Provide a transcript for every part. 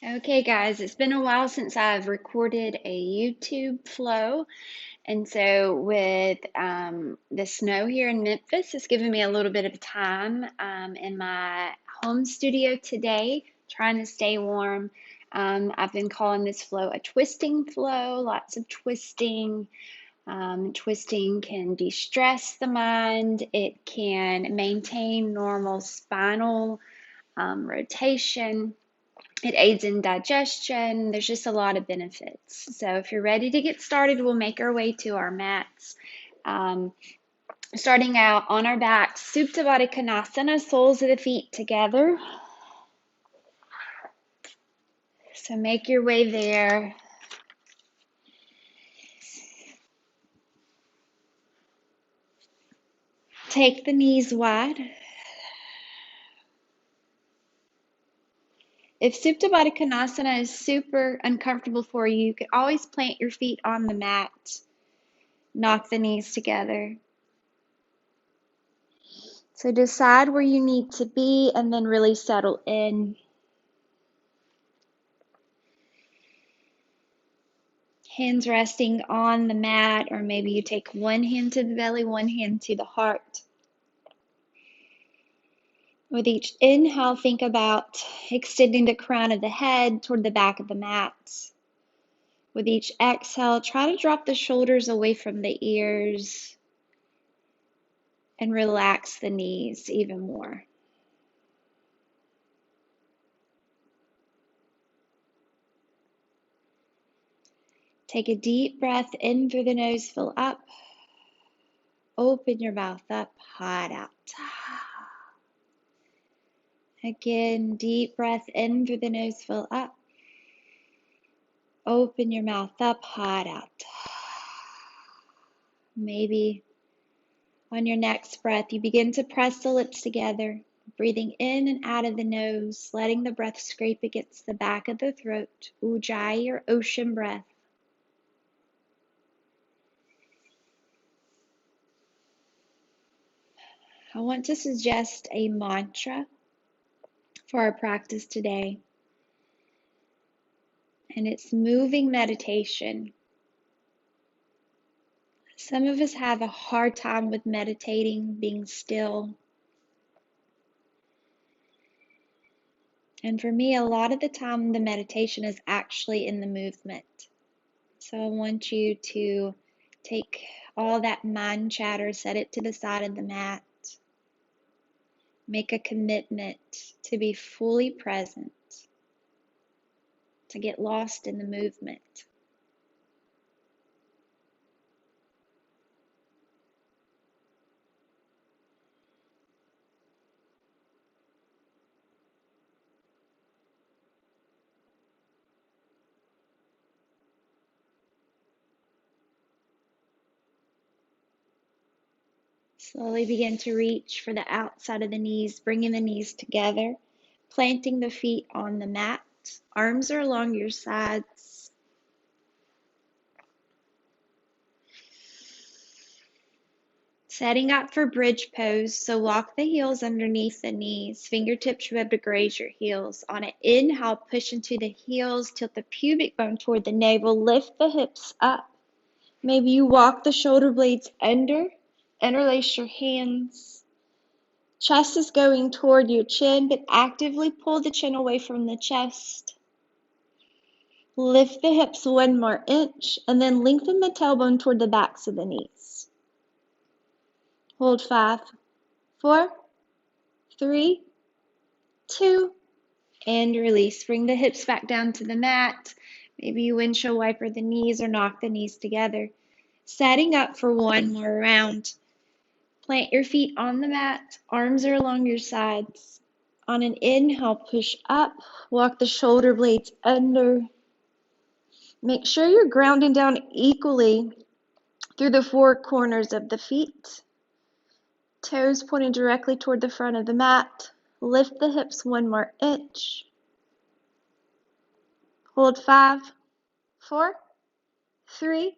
Okay, guys, it's been a while since I've recorded a YouTube flow. And so, with the snow here in Memphis, it's given me a little bit of time in my home studio today, trying to stay warm. I've been calling this flow a twisting flow, lots of twisting. Twisting can de stress the mind, it can maintain normal spinal rotation. It aids in digestion. There's just a lot of benefits. So if you're ready to get started, we'll make our way to our mats. Um, Starting out on our backs, Supta Baddha Konasana, soles of the feet together. So make your way there. Take the knees wide. If Supta Baddha Konasana is super uncomfortable for you, you can always plant your feet on the mat. Knock the knees together. So decide where you need to be and then really settle in. Hands resting on the mat, or maybe you take one hand to the belly, one hand to the heart. With each inhale, think about extending the crown of the head toward the back of the mat. With each exhale, try to drop the shoulders away from the ears and relax the knees even more. Take a deep breath in through the nose, fill up. Open your mouth up, hard out. Again, deep breath in through the nose, fill up. Open your mouth up, hard out. Maybe on your next breath, you begin to press the lips together, breathing in and out of the nose, letting the breath scrape against the back of the throat, Ujjayi or ocean breath. I want to suggest a mantra for our practice today, and it's moving meditation. Some of us have a hard time with meditating, being still. And for me, a lot of the time, the meditation is actually in the movement. So I want you to take all that mind chatter, set it to the side of the mat. Make a commitment to be fully present, to get lost in the movement. Slowly begin to reach for the outside of the knees, bringing the knees together, planting the feet on the mat. Arms are along your sides. Setting up for bridge pose, so walk the heels underneath the knees. Fingertips should be able to graze your heels. On an inhale, push into the heels, tilt the pubic bone toward the navel, lift the hips up. Maybe you walk the shoulder blades under, interlace your hands. Chest is going toward your chin, but actively pull the chin away from the chest. Lift the hips one more inch, and then lengthen the tailbone toward the backs of the knees. Hold 5, 4, 3, 2, and release. Bring the hips back down to the mat. Maybe you windshield wiper the knees or knock the knees together. Setting up for one more round. Plant your feet on the mat. Arms are along your sides. On an inhale, push up. Walk the shoulder blades under. Make sure you're grounding down equally through the four corners of the feet. Toes pointing directly toward the front of the mat. Lift the hips one more inch. Hold 5, 4, 3,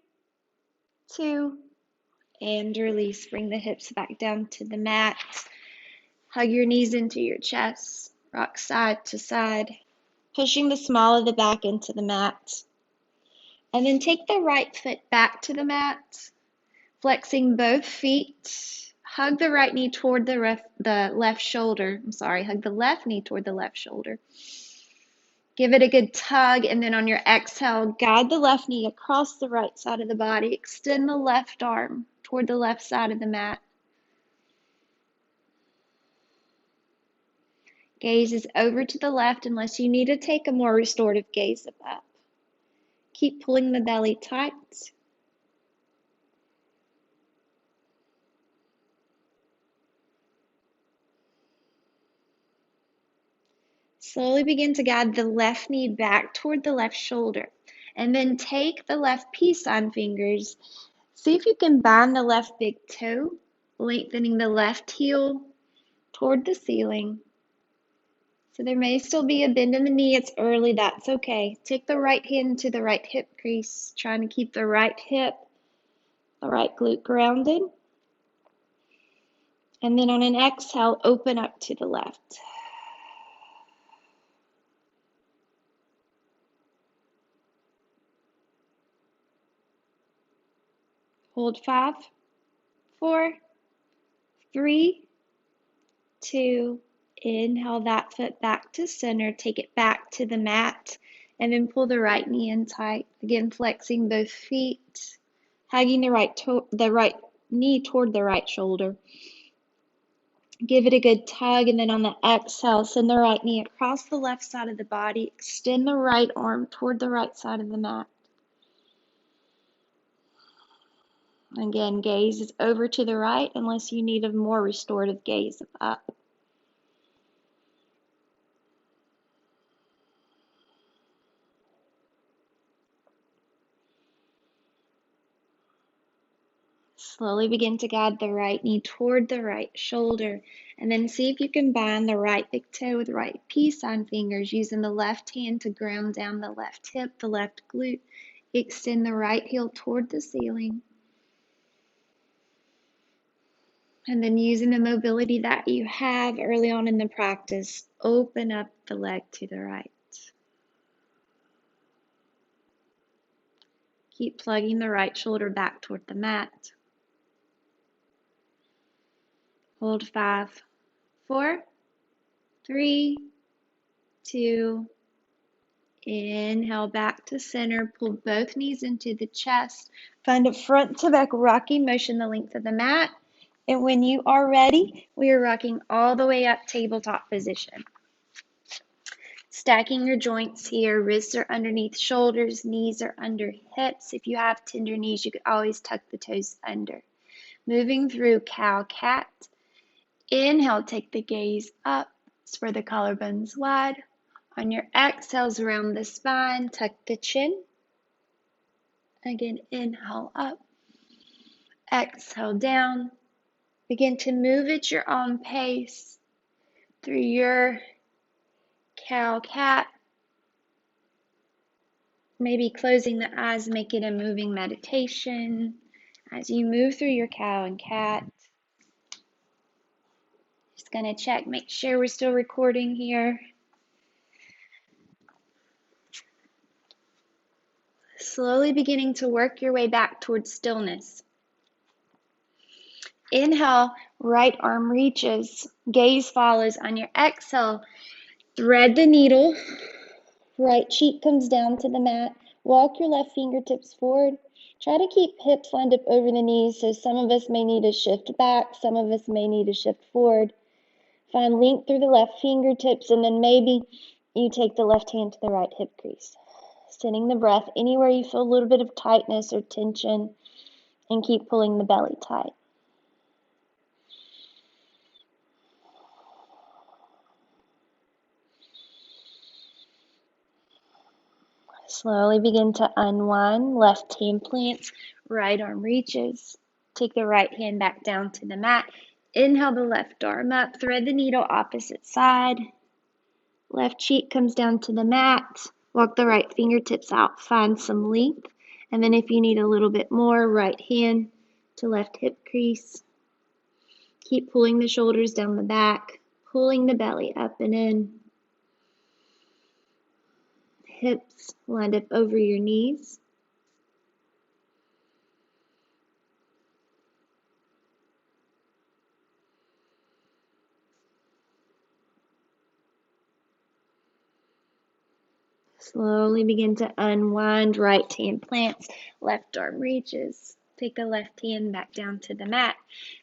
2, and release. Bring the hips back down to the mat. Hug your knees into your chest. Rock side to side. pushing the small of the back into the mat. And then take the right foot back to the mat, flexing both feet. Hug the right knee toward the left shoulder. Hug the left knee toward the left shoulder. Give it a good tug, and then on your exhale, guide the left knee across the right side of the body. Extend the left arm toward the left side of the mat. Gaze is over to the left unless you need to take a more restorative gaze up. Keep pulling the belly tight. Slowly begin to guide the left knee back toward the left shoulder. And then take the left peace sign fingers. See if you can bind the left big toe, lengthening the left heel toward the ceiling. So there may still be a bend in the knee. It's early. That's okay. Take the right hand to the right hip crease, trying to keep the right hip, the right glute grounded. And then on an exhale, open up to the left. Hold 5, 4, 3, 2, inhale that foot back to center, take it back to the mat, and then pull the right knee in tight. Again, flexing both feet, hugging the right knee toward the right shoulder. Give it a good tug, and then on the exhale, send the right knee across the left side of the body, extend the right arm toward the right side of the mat. Again, gaze is over to the right unless you need a more restorative gaze up. Slowly begin to guide the right knee toward the right shoulder, and then see if you can bind the right big toe with the right peace sign fingers, using the left hand to ground down the left hip, the left glute. Extend the right heel toward the ceiling. And then using the mobility that you have early on in the practice, open up the leg to the right. Keep plugging the right shoulder back toward the mat. Hold 5, 4, 3, 2, inhale back to center. Pull both knees into the chest. Find a front to back rocking motion the length of the mat. And when you are ready, we are rocking all the way up, tabletop position. Stacking your joints here. Wrists are underneath shoulders, knees are under hips. If you have tender knees, you could always tuck the toes under. Moving through cow-cat. Inhale, take the gaze up, spread the collarbones wide. On your exhales, round the spine, tuck the chin. Again, inhale up, exhale down. Begin to move at your own pace through your cow-cat. Maybe closing the eyes, make it a moving meditation as you move through your cow and cat. Just going to check, make sure we're still recording here. Slowly beginning to work your way back towards stillness. Inhale, right arm reaches, gaze follows. On your exhale, thread the needle, right cheek comes down to the mat. Walk your left fingertips forward. Try to keep hips lined up over the knees, so some of us may need to shift back, some of us may need to shift forward. Find length through the left fingertips, and then maybe you take the left hand to the right hip crease. Sending the breath anywhere you feel a little bit of tightness or tension, and keep pulling the belly tight. Slowly begin to unwind. Left hand plants, right arm reaches. Take the right hand back down to the mat. Inhale the left arm up, thread the needle opposite side. Left cheek comes down to the mat. Walk the right fingertips out, find some length. And then if you need a little bit more, right hand to left hip crease. Keep pulling the shoulders down the back, pulling the belly up and in. hips lined up over your knees. Slowly begin to unwind. Right hand plants, left arm reaches. Take the left hand back down to the mat.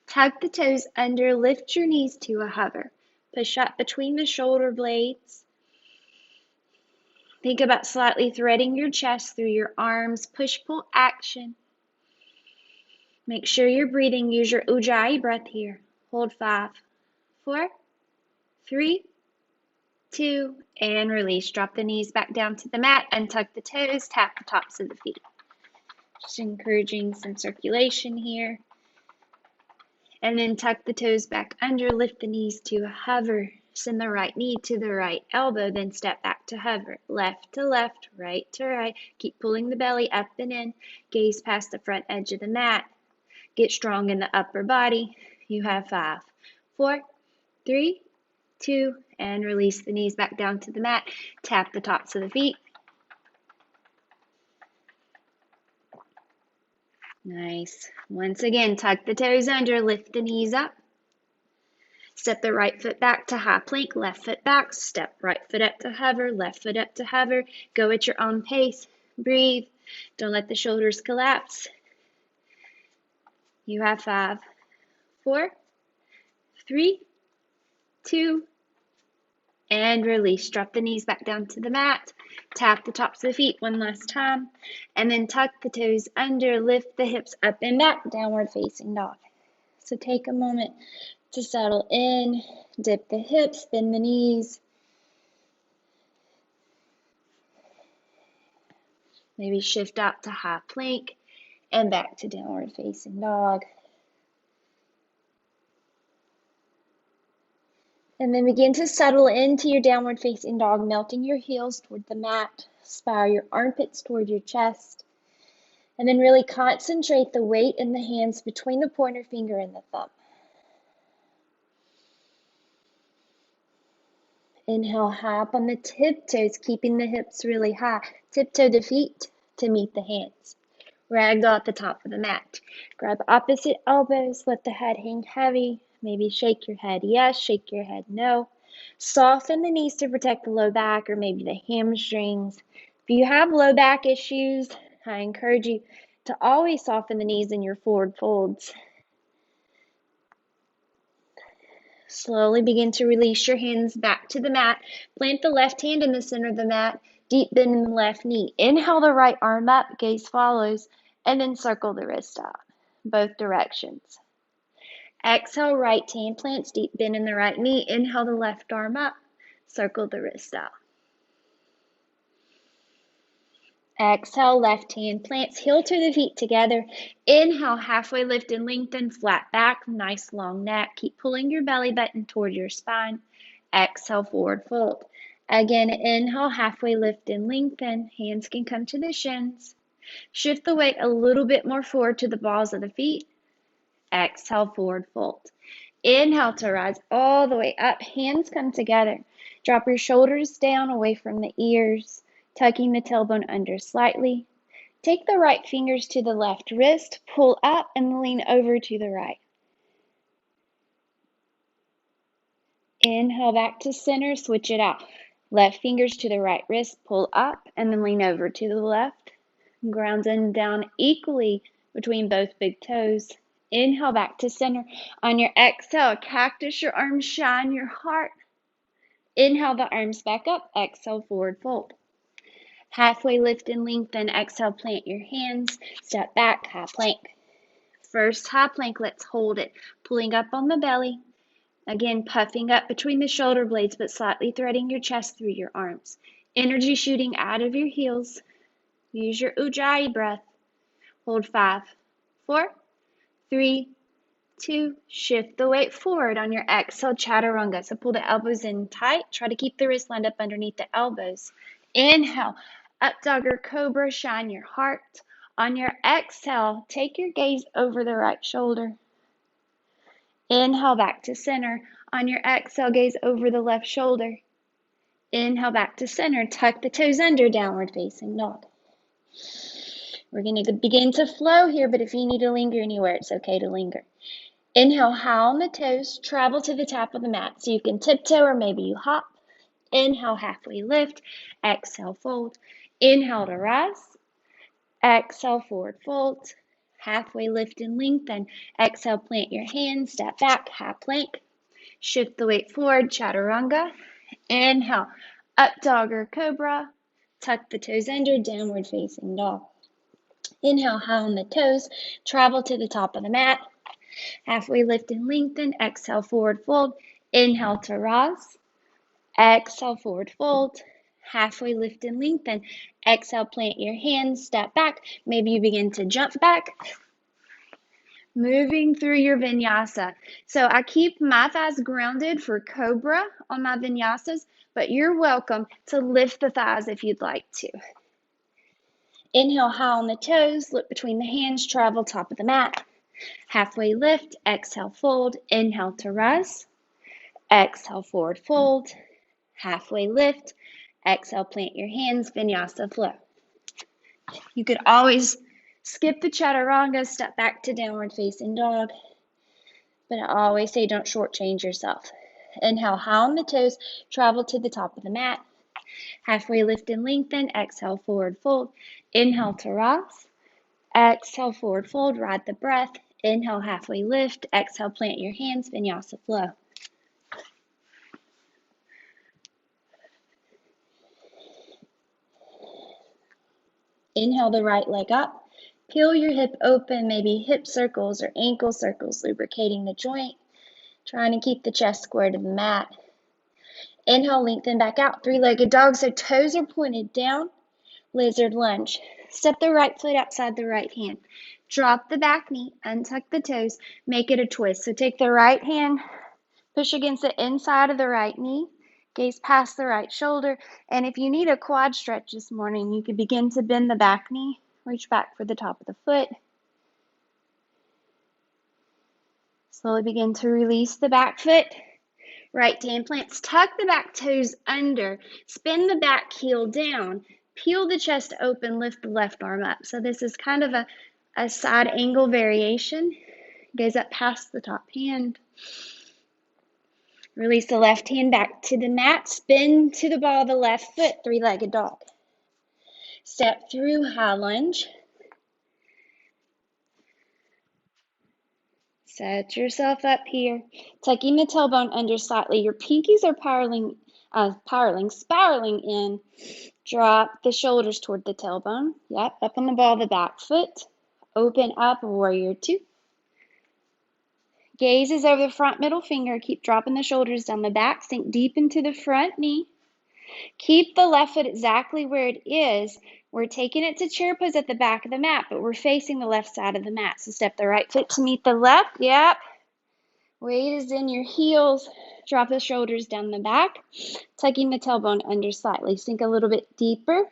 Tuck the toes under, lift your knees to a hover. Push up between the shoulder blades. Think about slightly threading your chest through your arms. Push-pull action. Make sure you're breathing. Use your Ujjayi breath here. Hold 5, 4, 3, 2, and release. Drop the knees back down to the mat. Untuck the toes. Tap the tops of the feet. Just encouraging some circulation here. And then tuck the toes back under, lift the knees to a hover. Send the right knee to the right elbow, then step back to hover. Left to left, right to right. Keep pulling the belly up and in. Gaze past the front edge of the mat. Get strong in the upper body. You have 5, 4, 3, 2, and release the knees back down to the mat. Tap the tops of the feet. Nice. Once again, tuck the toes under, lift the knees up. Step the right foot back to high plank, left foot back. Step right foot up to hover, left foot up to hover. Go at your own pace. Breathe. Don't let the shoulders collapse. You have 5, 4, 3, 2, and release. Drop the knees back down to the mat. Tap the tops of the feet one last time. And then tuck the toes under, lift the hips up and back, downward facing dog. So take a moment to settle in, dip the hips, bend the knees. Maybe shift out to high plank and back to downward facing dog. And then begin to settle into your downward facing dog, melting your heels toward the mat. Spiral your armpits toward your chest. And then really concentrate the weight in the hands between the pointer finger and the thumb. Inhale, high up on the tiptoes, keeping the hips really high. Tiptoe the feet to meet the hands. Ragdoll at the top of the mat. Grab opposite elbows, let the head hang heavy. Maybe shake your head yes, shake your head no. Soften the knees to protect the low back or maybe the hamstrings. If you have low back issues, I encourage you to always soften the knees in your forward folds. Slowly begin to release your hands back to the mat. Plant the left hand in the center of the mat. Deep bend in the left knee. Inhale the right arm up, gaze follows, and then circle the wrist out, both directions. Exhale, right hand plants, deep bend in the right knee. Inhale the left arm up, circle the wrist out. Exhale, left hand plants, heel to the feet together. Inhale, halfway lift and lengthen, flat back, nice long neck. Keep pulling your belly button toward your spine. Exhale, forward fold. Again, inhale, halfway lift and lengthen. Hands can come to the shins. Shift the weight a little bit more forward to the balls of the feet. Exhale, forward fold. Inhale to rise all the way up. Hands come together. Drop your shoulders down away from the ears, tucking the tailbone under slightly. Take the right fingers to the left wrist, pull up and lean over to the right. Inhale back to center, switch it out. Left fingers to the right wrist, pull up and then lean over to the left. Ground and down equally between both big toes. Inhale back to center. On your exhale, cactus your arms, shine your heart. Inhale the arms back up, exhale forward fold. Halfway lift and lengthen, exhale plant your hands, step back, high plank. First high plank, let's hold it, pulling up on the belly. Again, puffing up between the shoulder blades, but slightly threading your chest through your arms. Energy shooting out of your heels. Use your Ujjayi breath. Hold 5, 4, 3, 2. Shift the weight forward on your exhale, chaturanga. So pull the elbows in tight. Try to keep the wrists lined up underneath the elbows. Inhale, up dog or cobra, shine your heart. On your exhale, take your gaze over the right shoulder. Inhale back to center. On your exhale, gaze over the left shoulder. Inhale back to center. Tuck the toes under, downward facing dog. We're going to begin to flow here, but if you need to linger anywhere, it's okay to linger. Inhale, high on the toes, travel to the top of the mat. So you can tiptoe or maybe you hop. Inhale, halfway lift. Exhale, fold. Inhale to rise. Exhale, forward fold. Halfway lift and lengthen. Exhale, plant your hands, step back, high plank. Shift the weight forward, chaturanga. Inhale, up dog or cobra. Tuck the toes under, downward facing dog. Inhale, high on the toes, travel to the top of the mat. Halfway lift and lengthen. Exhale, forward fold. Inhale to rise. Exhale, forward fold. Halfway lift and lengthen. Exhale, plant your hands, step back. Maybe you begin to jump back. Moving through your vinyasa. So I keep my thighs grounded for cobra on my vinyasas, but you're welcome to lift the thighs if you'd like to. Inhale, high on the toes, look between the hands, travel top of the mat. Halfway lift, exhale, fold. Inhale to rise. Exhale, forward fold. Halfway lift. Exhale, plant your hands, vinyasa flow. You could always skip the chaturanga, step back to downward facing dog. But I always say don't shortchange yourself. Inhale, high on the toes, travel to the top of the mat. Halfway lift and lengthen. Exhale, forward fold. Inhale to rise. Exhale, forward fold. Ride the breath. Inhale, halfway lift. Exhale, plant your hands, vinyasa flow. Inhale the right leg up. Peel your hip open, maybe hip circles or ankle circles, lubricating the joint. Trying to keep the chest square to the mat. Inhale, lengthen back out. Three-legged dog, so toes are pointed down. Lizard lunge. Step the right foot outside the right hand. Drop the back knee, untuck the toes, make it a twist. So take the right hand, push against the inside of the right knee, gaze past the right shoulder. And if you need a quad stretch this morning, you can begin to bend the back knee, reach back for the top of the foot. Slowly begin to release the back foot. Right hand plants, tuck the back toes under, spin the back heel down, peel the chest open, lift the left arm up. So this is kind of a side angle variation. Gaze up past the top hand. Release the left hand back to the mat, spin to the ball of the left foot, three-legged dog. Step through high lunge. Set yourself up here, tucking the tailbone under slightly. Your pinkies are spiraling in. Drop the shoulders toward the tailbone. Yep, up on the ball of the back foot. Open up, warrior two. Gaze is over the front middle finger. Keep dropping the shoulders down the back. Sink deep into the front knee. Keep the left foot exactly where it is. We're taking it to chair pose at the back of the mat, but we're facing the left side of the mat. So step the right foot to meet the left. Yep. Weight is in your heels. Drop the shoulders down the back, tucking the tailbone under slightly. Sink a little bit deeper.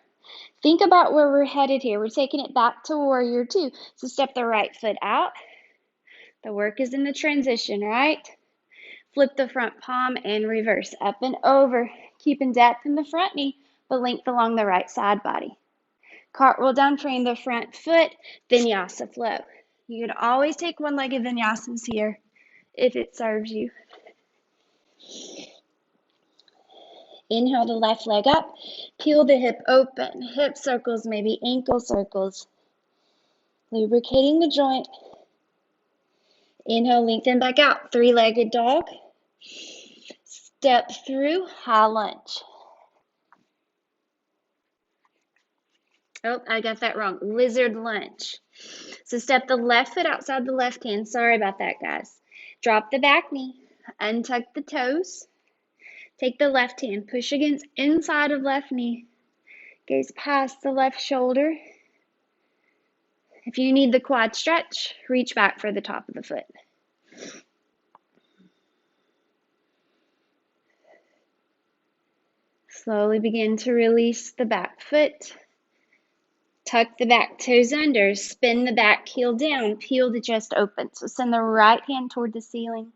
Think about where we're headed here. We're taking it back to warrior two. So step the right foot out. The work is in the transition, right? Flip the front palm and reverse up and over, keeping depth in the front knee, but length along the right side body. Cartwheel down, frame the front foot, vinyasa flow. You can always take one-legged vinyasas here if it serves you. Inhale the left leg up, peel the hip open, hip circles, maybe ankle circles. Lubricating the joint. Inhale, lengthen back out, three-legged dog. Step through high lunge. Oh, I got that wrong. Lizard lunge. So step the left foot outside the left hand. Sorry about that, guys. Drop the back knee. Untuck the toes. Take the left hand. Push against inside of left knee. Gaze past the left shoulder. If you need the quad stretch, reach back for the top of the foot. Slowly begin to release the back foot. Tuck the back toes under, spin the back heel down, peel the chest open. So send the right hand toward the ceiling.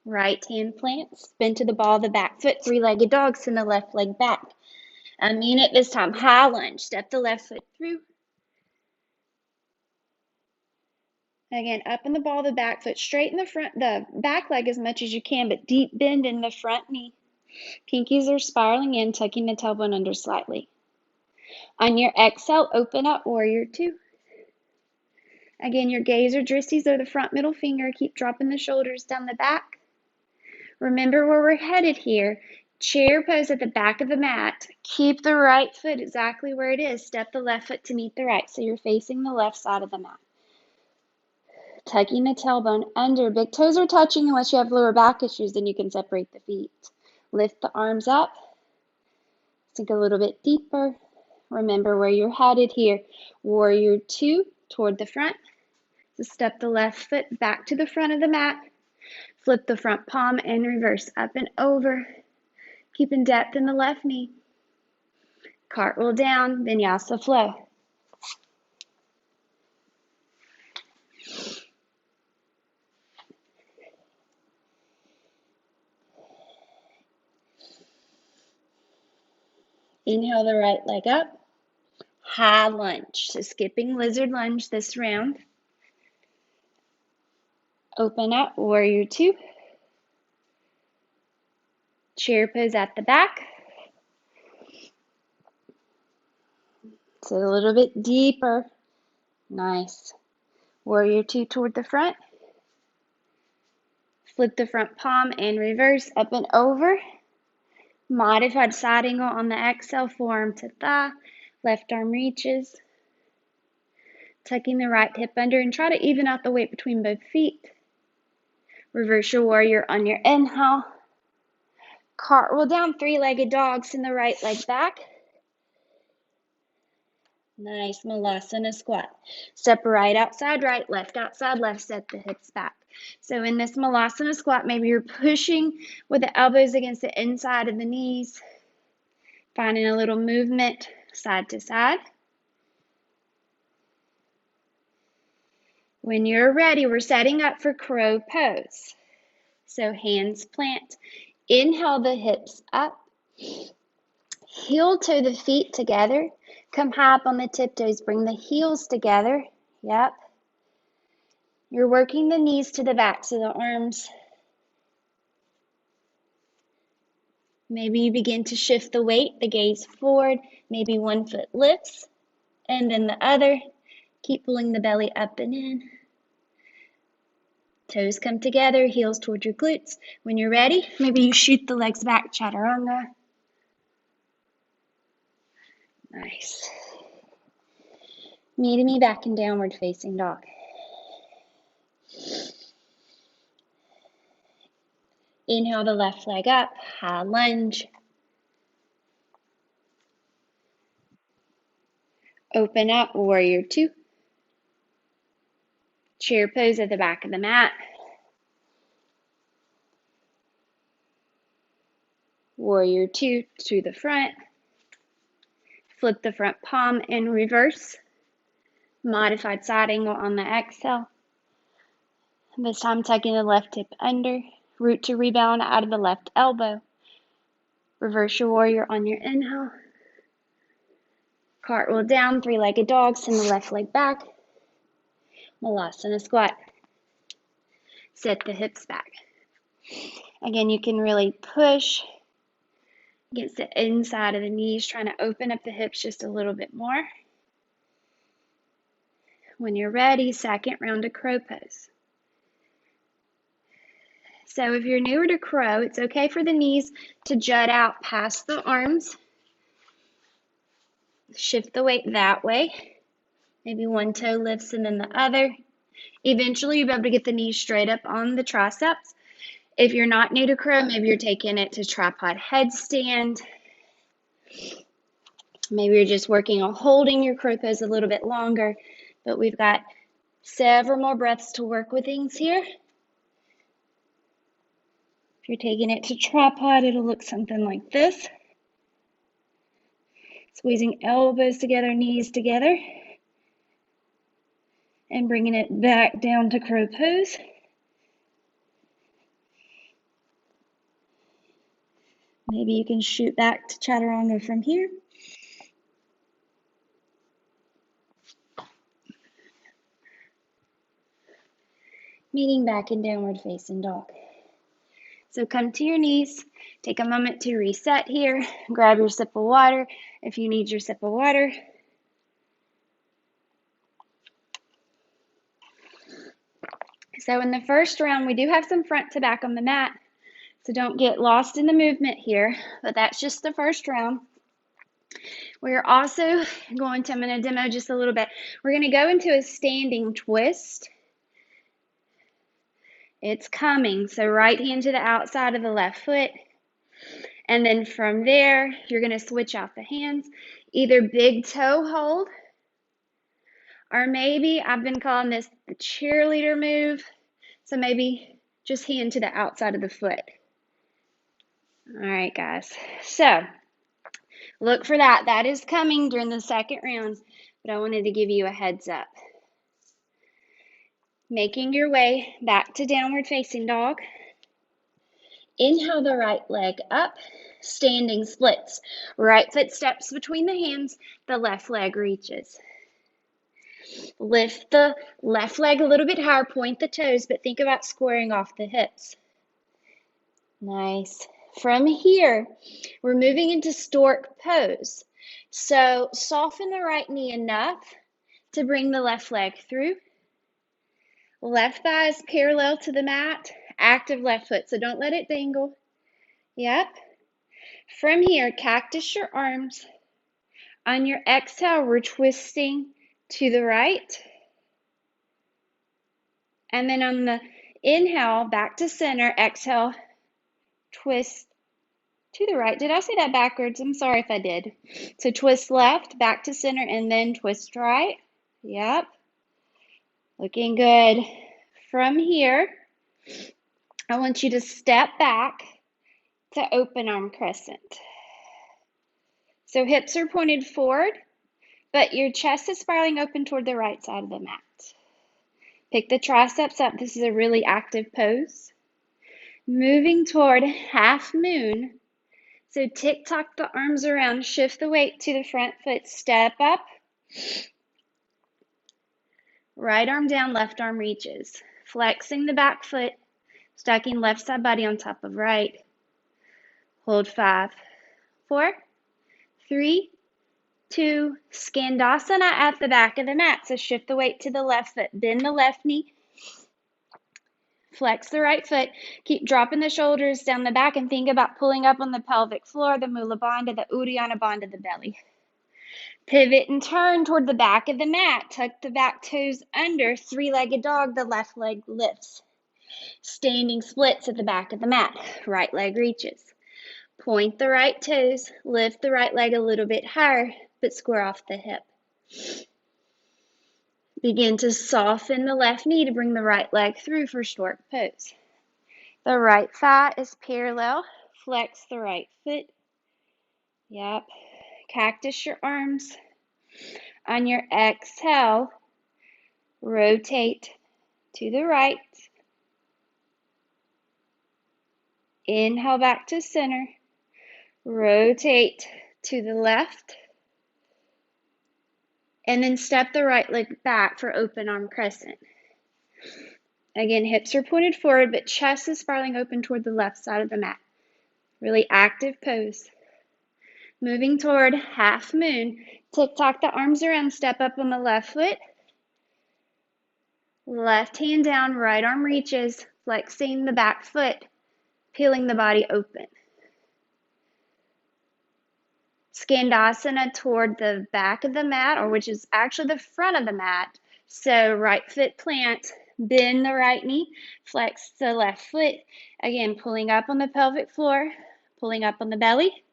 Right hand plant, spin to the ball of the back foot, three-legged dog, send the left leg back. A minute this time, high lunge, step the left foot through. Again, up in the ball of the back foot, straighten the back leg as much as you can, but deep bend in the front knee. Pinkies are spiraling in, tucking the tailbone under slightly. On your exhale, open up, warrior two. Again, your gaze or dristies are the front middle finger. Keep dropping the shoulders down the back. Remember where we're headed here. Chair pose at the back of the mat. Keep the right foot exactly where it is. Step the left foot to meet the right, so you're facing the left side of the mat. Tucking the tailbone under. Big toes are touching unless you have lower back issues, then you can separate the feet. Lift the arms up. Sink a little bit deeper. Remember where you're headed here. Warrior two, toward the front. So step the left foot back to the front of the mat. Flip the front palm and reverse up and over. Keeping depth in the left knee. Cartwheel down, vinyasa flow. Inhale the right leg up. High lunge. So skipping lizard lunge this round. Open up, warrior two. Chair pose at the back. So a little bit deeper. Nice. Warrior two toward the front. Flip the front palm and reverse up and over. Modified side angle on the exhale, forearm to thigh. Left arm reaches. Tucking the right hip under and try to even out the weight between both feet. Reverse your warrior on your inhale. Cartwheel down, three-legged dog, send the right leg back. Nice, Malasana squat. Step right outside, right, left outside, left, set the hips back. So in this Malasana squat, maybe you're pushing with the elbows against the inside of the knees, finding a little movement side to side. When you're ready, we're setting up for crow pose. So hands plant. Inhale the hips up. Heel toe the feet together. Come high up on the tiptoes. Bring the heels together. Yep. You're working the knees to the backs of the arms. Maybe you begin to shift the weight, the gaze forward. Maybe one foot lifts and then the other. Keep pulling the belly up and in. Toes come together, heels toward your glutes. When you're ready, maybe you shoot the legs back, chaturanga. Nice. Meeting me back in downward facing dog. Inhale the left leg up, high lunge. Open up, warrior two. Chair pose at the back of the mat. Warrior two to the front. Flip the front palm and reverse. Modified side angle on the exhale. This time tucking the left hip under. Root to rebound out of the left elbow. Reverse your warrior on your inhale. Cartwheel down, three-legged dog, send the left leg back. Malasana squat. Set the hips back. Again, you can really push against the inside of the knees, trying to open up the hips just a little bit more. When you're ready, second round of crow pose. So if you're newer to crow, it's okay for the knees to jut out past the arms. Shift the weight that way. Maybe one toe lifts and then the other. Eventually, you'll be able to get the knees straight up on the triceps. If you're not new to crow, maybe you're taking it to tripod headstand. Maybe you're just working on holding your crow pose a little bit longer. But we've got several more breaths to work with things here. If you're taking it to tripod, it'll look something like this. Squeezing elbows together, knees together. And bringing it back down to crow pose. Maybe you can shoot back to chaturanga from here. Meeting back in downward facing dog. So come to your knees, take a moment to reset here, grab your sip of water if you need your sip of water. So in the first round, we do have some front to back on the mat, so don't get lost in the movement here, but that's just the first round. We're also I'm going to demo just a little bit. We're going to go into a standing twist. It's coming, so right hand to the outside of the left foot. And then from there, you're going to switch out the hands, either big toe hold, or maybe I've been calling this the cheerleader move. So maybe just hand to the outside of the foot. All right, guys. So look for that. That is coming during the second round, but I wanted to give you a heads up. Making your way back to downward facing dog. Inhale the right leg up, standing splits. Right foot steps between the hands, the left leg reaches. Lift the left leg a little bit higher, point the toes, but think about squaring off the hips. Nice. From here, we're moving into stork pose. So soften the right knee enough to bring the left leg through. Left thigh is parallel to the mat, active left foot, so don't let it dangle. Yep. From here, cactus your arms. On your exhale, we're twisting to the right. And then on the inhale, back to center, exhale, twist to the right. Did I say that backwards? I'm sorry if I did. So twist left, back to center, and then twist right. Yep. Looking good. From here, I want you to step back to open arm crescent. So hips are pointed forward, but your chest is spiraling open toward the right side of the mat. Pick the triceps up. This is a really active pose. Moving toward half moon. So tick-tock the arms around, shift the weight to the front foot, step up. Right arm down, left arm reaches. Flexing the back foot, stacking left side body on top of right. Hold 5, 4, 3, 2, Skandasana at the back of the mat. So shift the weight to the left foot, bend the left knee, flex the right foot, keep dropping the shoulders down the back and think about pulling up on the pelvic floor, the Mula Bandha, the Uddiyana Bandha, the belly. Pivot and turn toward the back of the mat. Tuck the back toes under, three-legged dog, the left leg lifts. Standing splits at the back of the mat. Right leg reaches. Point the right toes, lift the right leg a little bit higher, but square off the hip. Begin to soften the left knee to bring the right leg through for stork pose. The right thigh is parallel. Flex the right foot. Yep. Cactus your arms. On your exhale, rotate to the right. Inhale back to center. Rotate to the left. And then step the right leg back for open arm crescent. Again, hips are pointed forward, but chest is spiraling open toward the left side of the mat. Really active pose. Moving toward half moon. Tick-tock the arms around, step up on the left foot. Left hand down, right arm reaches, flexing the back foot, peeling the body open. Skandasana toward the back of the mat, or which is actually the front of the mat. So right foot plant, bend the right knee, flex the left foot. Again, pulling up on the pelvic floor, pulling up on the belly.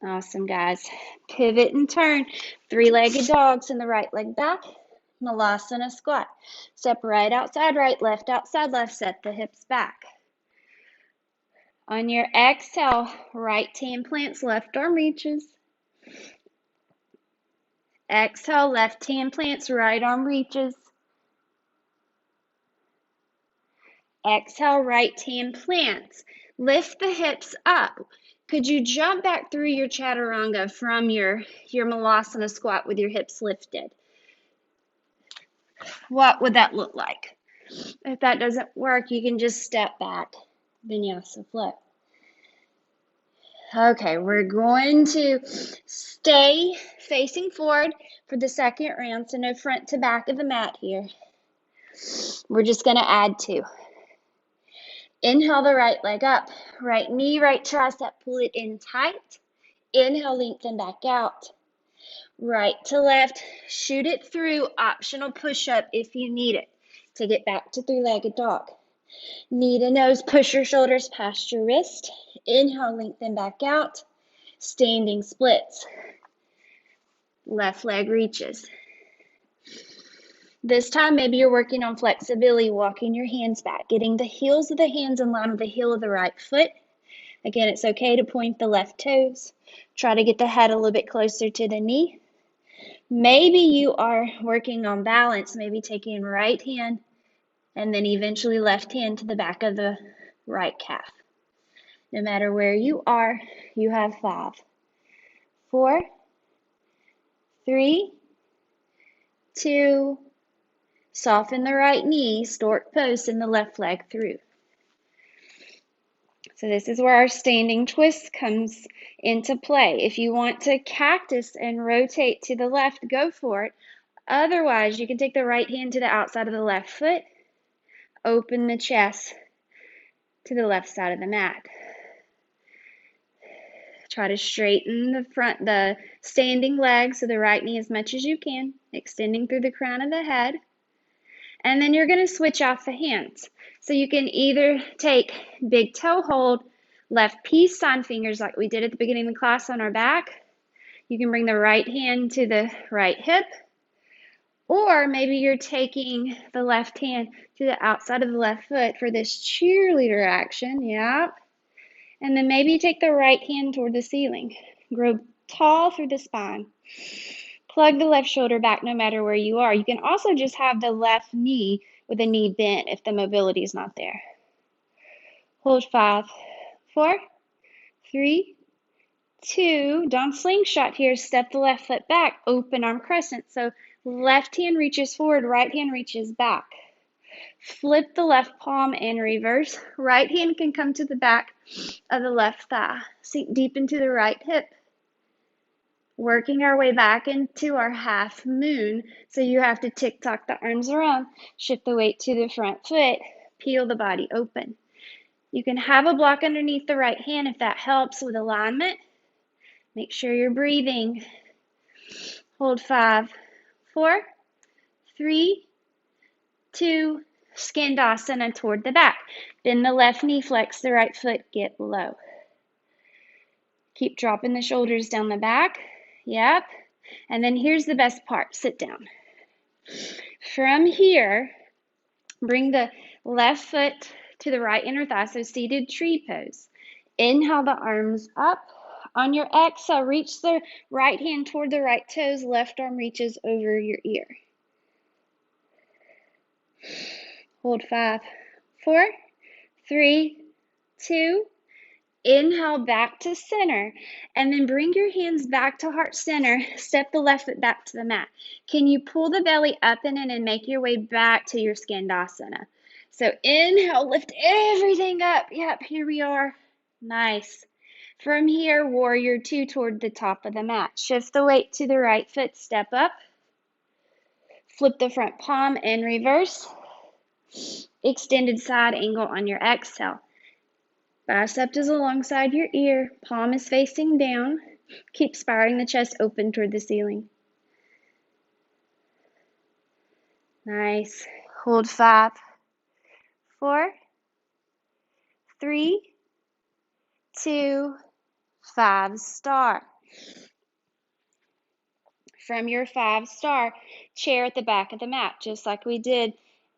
Awesome, guys. Pivot and turn. Three-legged dogs in the right leg back. Malasana squat. Step right outside, right, left outside, left. Set the hips back. On your exhale, right hand plants, left arm reaches. Exhale, left hand plants, right arm reaches. Exhale, right hand plants. Lift the hips up. Could you jump back through your chaturanga from your malasana squat with your hips lifted? What would that look like? If that doesn't work, you can just step back, vinyasa flow. Okay, we're going to stay facing forward for the second round, so no front to back of the mat here. We're just going to add 2. Inhale the right leg up, right knee, right tricep, pull it in tight. Inhale, lengthen back out. Right to left, shoot it through, optional push-up if you need it to get back to three-legged dog. Knee to nose, push your shoulders past your wrist. Inhale, lengthen back out. Standing splits. Left leg reaches. This time, maybe you're working on flexibility, walking your hands back, getting the heels of the hands in line with the heel of the right foot. Again, it's okay to point the left toes. Try to get the head a little bit closer to the knee. Maybe you are working on balance, maybe taking right hand and then eventually left hand to the back of the right calf. No matter where you are, you have 5, 4, 3, 2, soften the right knee, stork pose, and the left leg through. So this is where our standing twist comes into play. If you want to cactus and rotate to the left, go for it. Otherwise, you can take the right hand to the outside of the left foot, open the chest to the left side of the mat. Try to straighten the standing leg, so the right knee as much as you can, extending through the crown of the head. And then you're going to switch off the hands. So you can either take big toe hold, left peace sign fingers like we did at the beginning of the class on our back. You can bring the right hand to the right hip. Or maybe you're taking the left hand to the outside of the left foot for this cheerleader action. Yep. And then maybe you take the right hand toward the ceiling. Grow tall through the spine. Plug the left shoulder back no matter where you are. You can also just have the left knee with the knee bent if the mobility is not there. Hold 5, 4, 3, 2. Don't slingshot here. Step the left foot back. Open arm crescent. So left hand reaches forward, right hand reaches back. Flip the left palm and reverse. Right hand can come to the back of the left thigh. Sink deep into the right hip. Working our way back into our half moon. So you have to tick-tock the arms around. Shift the weight to the front foot. Peel the body open. You can have a block underneath the right hand if that helps with alignment. Make sure you're breathing. Hold 5, 4, 3, 2, Skandasana toward the back. Bend the left knee, flex the right foot, get low. Keep dropping the shoulders down the back. Yep. And then here's the best part. Sit down. From here, bring the left foot to the right inner thigh, so seated tree pose. Inhale the arms up. On your exhale, reach the right hand toward the right toes. Left arm reaches over your ear. Hold 5, 4, 3, 2. Inhale back to center, and then bring your hands back to heart center. Step the left foot back to the mat. Can you pull the belly up and in and make your way back to your Skandasana? So inhale, lift everything up. Yep, here we are. Nice. From here, warrior 2 toward the top of the mat. Shift the weight to the right foot, step up. Flip the front palm and reverse. Extended side angle on your exhale. Bicep is alongside your ear, palm is facing down. Keep spiraling the chest open toward the ceiling. Nice. Hold 5, 4, 3, 2, 5 star. From your 5 star, chair at the back of the mat, just like we did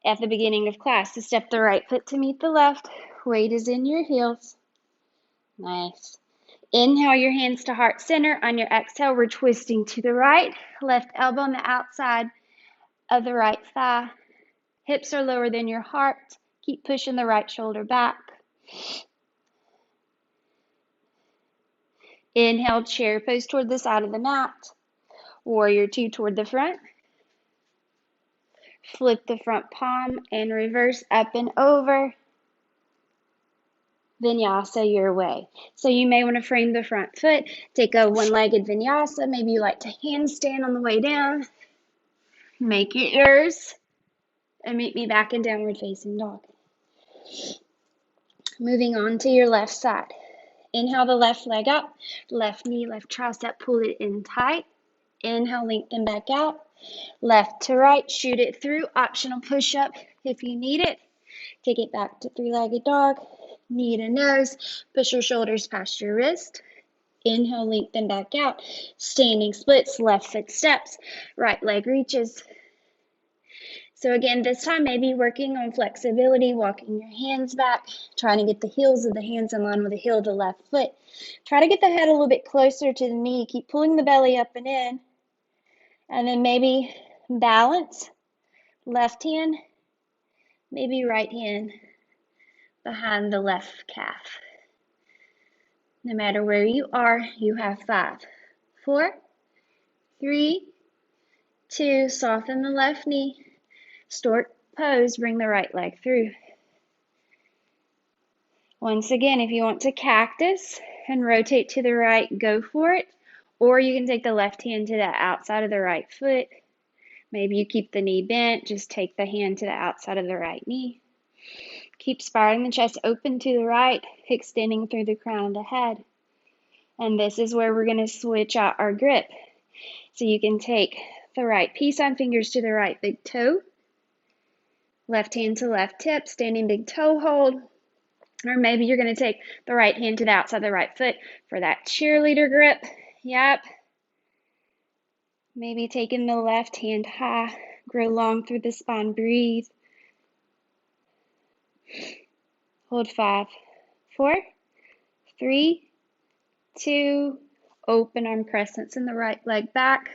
at the beginning of class. So step the right foot to meet the left. Weight is in your heels. Nice. Inhale your hands to heart center. On your exhale, we're twisting to the right. Left elbow on the outside of the right thigh. Hips are lower than your heart. Keep pushing the right shoulder back. Inhale, chair pose toward the side of the mat. Warrior two toward the front. Flip the front palm and reverse up and over. Vinyasa your way. So you may want to frame the front foot. Take a one-legged vinyasa. Maybe you like to handstand on the way down. Make it yours. And meet me back in downward facing dog. Moving on to your left side. Inhale the left leg up. Left knee, left tricep, pull it in tight. Inhale, lengthen back out. Left to right, shoot it through. Optional push-up if you need it. Take it back to three-legged dog. Knee to nose. Push your shoulders past your wrist. Inhale, lengthen back out. Standing splits, left foot steps. Right leg reaches. So again, this time maybe working on flexibility, walking your hands back, trying to get the heels of the hands in line with the heel of the left foot. Try to get the head a little bit closer to the knee. Keep pulling the belly up and in. And then maybe balance, left hand, maybe right hand behind the left calf. No matter where you are, you have 5, 4, 3, 2, soften the left knee. Stork pose, bring the right leg through. Once again, if you want to cactus and rotate to the right, go for it. Or you can take the left hand to the outside of the right foot. Maybe you keep the knee bent, just take the hand to the outside of the right knee. Keep spiraling the chest open to the right, extending through the crown of the head. And this is where we're going to switch out our grip. So you can take the right peace sign fingers to the right big toe. Left hand to left tip, standing big toe hold. Or maybe you're going to take the right hand to the outside of the right foot for that cheerleader grip. Yep. Maybe taking the left hand high. Grow long through the spine. Breathe. Hold 5, 4, 3, 2. Open arm crescents in the right leg back.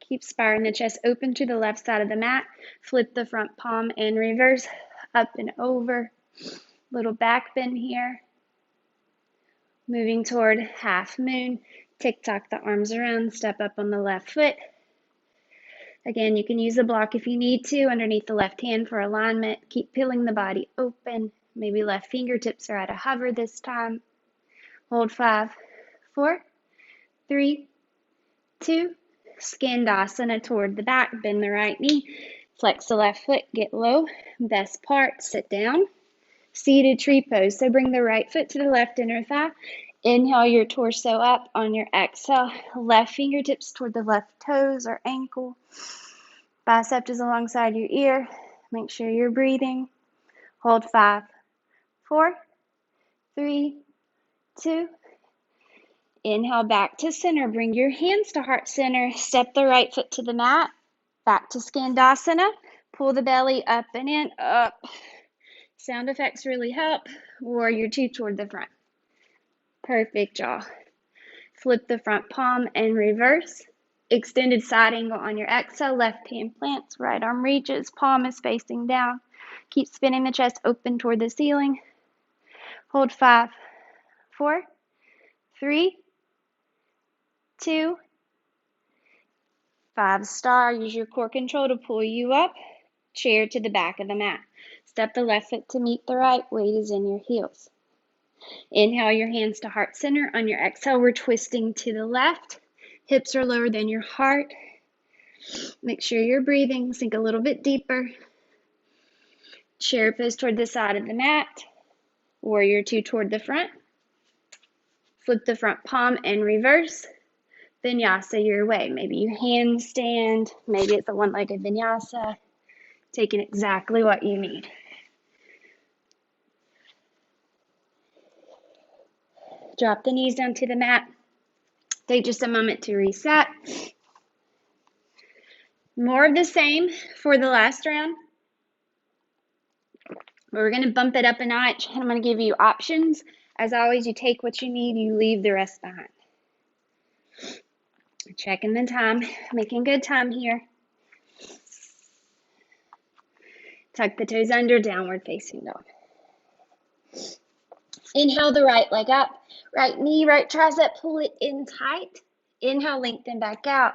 Keep spiraling the chest open to the left side of the mat. Flip the front palm and reverse. Up and over. Little back bend here. Moving toward half moon. Tick-tock the arms around. Step up on the left foot. Again, you can use the block if you need to underneath the left hand for alignment. Keep peeling the body open. Maybe left fingertips are at a hover this time. Hold 5, 4, 3, 2. Skandasana toward the back. Bend the right knee. Flex the left foot. Get low. Best part, sit down. Seated tree pose. So bring the right foot to the left inner thigh. Inhale your torso up. On your exhale, left fingertips toward the left toes or ankle. Bicep is alongside your ear. Make sure you're breathing. Hold 5, 4, 3, 2. Inhale back to center. Bring your hands to heart center. Step the right foot to the mat. Back to Skandasana. Pull the belly up and in. Up. Sound effects really help. Warrior two toward the front. Perfect, y'all. Flip the front palm and reverse. Extended side angle on your exhale. Left hand plants, right arm reaches, palm is facing down. Keep spinning the chest open toward the ceiling. Hold 5, 4, 3, 2. 5-star. Use your core control to pull you up. Chair to the back of the mat. Step the left foot to meet the right. Weight is in your heels. Inhale your hands to heart center. On your exhale, we're twisting to the left. Hips are lower than your heart. Make sure you're breathing. Sink a little bit deeper. Chair pose toward the side of the mat. Warrior two toward the front. Flip the front palm and reverse. Vinyasa your way. Maybe you handstand. Maybe it's a one-legged vinyasa. Taking exactly what you need. Drop the knees down to the mat. Take just a moment to reset. More of the same for the last round. We're going to bump it up a notch, and I'm going to give you options. As always, you take what you need, you leave the rest behind. Checking the time, making good time here. Tuck the toes under, downward facing dog. Inhale the right leg up. Right knee, right tricep, pull it in tight. Inhale, lengthen back out.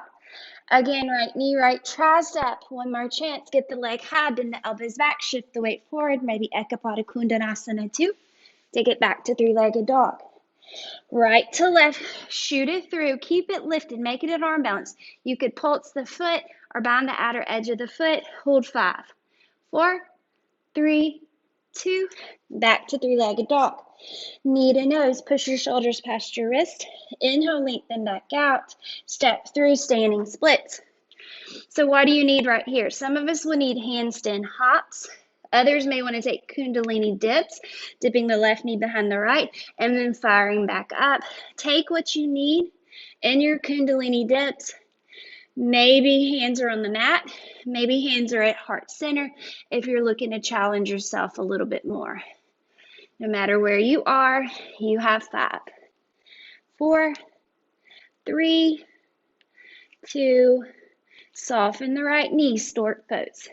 Again, right knee, right tricep. One more chance. Get the leg high, bend the elbows back, shift the weight forward. Maybe Ekapada Kundanasana 2. Take it back to three-legged dog. Right to left, shoot it through. Keep it lifted. Make it an arm balance. You could pulse the foot or bind the outer edge of the foot. Hold 5, 4, 3, 2. Back to three-legged dog. Knee to nose, push your shoulders past your wrist. Inhale, lengthen back out. Step through standing splits. So what do you need right here? Some of us will need handstand hops. Others may want to take Kundalini dips, dipping the left knee behind the right, and then firing back up. Take what you need in your Kundalini dips. Maybe hands are on the mat. Maybe hands are at heart center if you're looking to challenge yourself a little bit more. No matter where you are, you have 5, 4, 3, 2, soften the right knee, stork pose.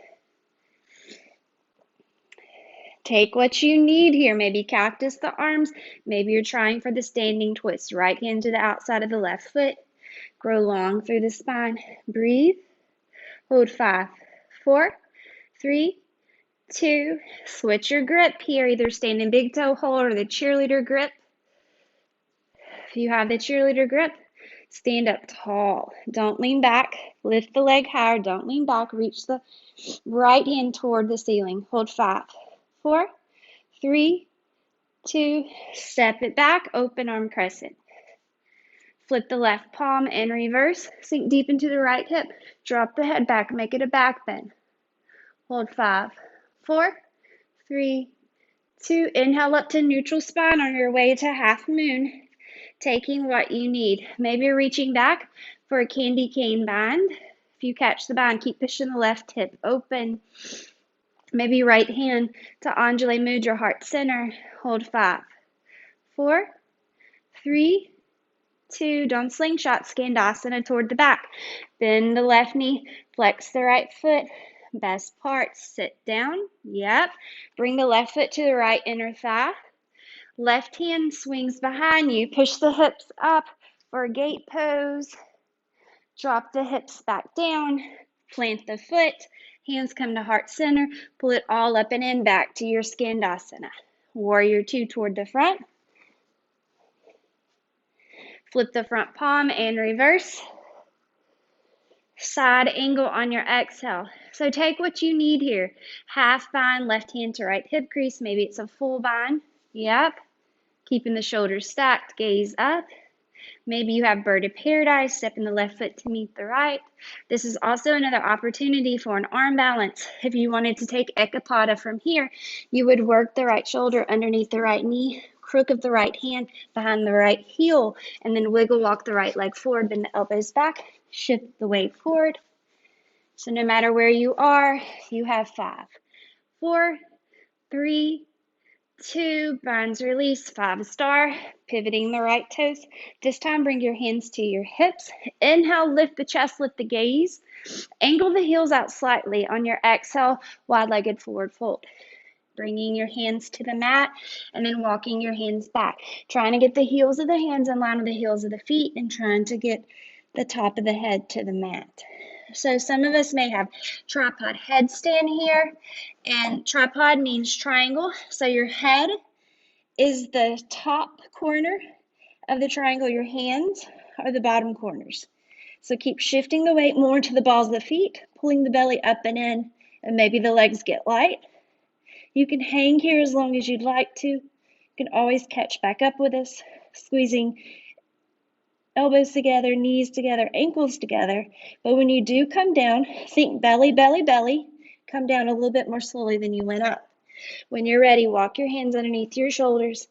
Take what you need here. Maybe cactus the arms. Maybe you're trying for the standing twist. Right hand to the outside of the left foot. Grow long through the spine. Breathe. Hold 5, 4, 3, 2. Switch your grip here. Either standing big toe hold or the cheerleader grip. If you have the cheerleader grip, stand up tall. Don't lean back. Lift the leg higher. Don't lean back. Reach the right hand toward the ceiling. Hold 5, 4, 3, 2. Step it back. Open arm crescent. Flip the left palm in reverse. Sink deep into the right hip. Drop the head back. Make it a back bend. Hold 5, 4, 3, 2. Inhale up to neutral spine on your way to half moon. Taking what you need. Maybe you're reaching back for a candy cane bind. If you catch the bind, keep pushing the left hip open. Maybe right hand to Anjali Mudra, heart center. Hold 5, 4, 3, 2. Don't slingshot, Skandasana toward the back. Bend the left knee, flex the right foot. Best part, sit down. Yep. Bring the left foot to the right inner thigh. Left hand swings behind you. Push the hips up for a gate pose. Drop the hips back down. Plant the foot. Hands come to heart center. Pull it all up and in back to your Skandasana. Warrior 2 toward the front. Flip the front palm and reverse. Side angle on your exhale. So take what you need here. Half bind, left hand to right hip crease. Maybe it's a full bind. Yep. Keeping the shoulders stacked, gaze up. Maybe you have bird of paradise, stepping the left foot to meet the right. This is also another opportunity for an arm balance. If you wanted to take Ekapada from here, you would work the right shoulder underneath the right knee, crook of the right hand behind the right heel, and then wiggle walk the right leg forward, bend the elbows back, shift the weight forward. So no matter where you are, you have 5, 4, 3, 2, binds release, 5-star, pivoting the right toes. This time bring your hands to your hips. Inhale, lift the chest, lift the gaze. Angle the heels out slightly. On your exhale, wide-legged forward fold. Bringing your hands to the mat and then walking your hands back. Trying to get the heels of the hands in line with the heels of the feet and trying to get the top of the head to the mat. So some of us may have tripod headstand here, and tripod means triangle. So your head is the top corner of the triangle. Your hands are the bottom corners. So keep shifting the weight more to the balls of the feet, pulling the belly up and in, and maybe the legs get light. You can hang here as long as you'd like to. You can always catch back up with us, squeezing elbows together, knees together, ankles together. But when you do come down, think belly, belly, belly. Come down a little bit more slowly than you went up. When you're ready, walk your hands underneath your shoulders.